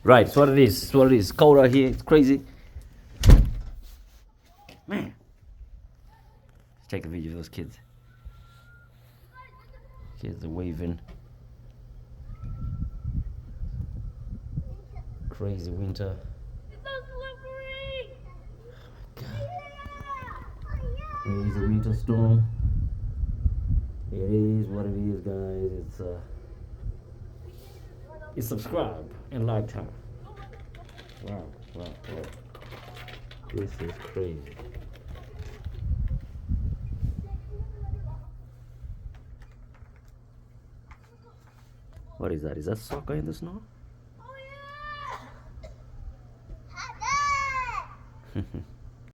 Right, it's what it is. It's what it is. It's cold out here. It's crazy. Man. Let's take a video of those kids. Kids are waving. Crazy winter. It's so slippery. Crazy winter storm. It is what it is, guys. It's subscribe and like time. Wow. This is crazy. What is that? Is that soccer in the snow?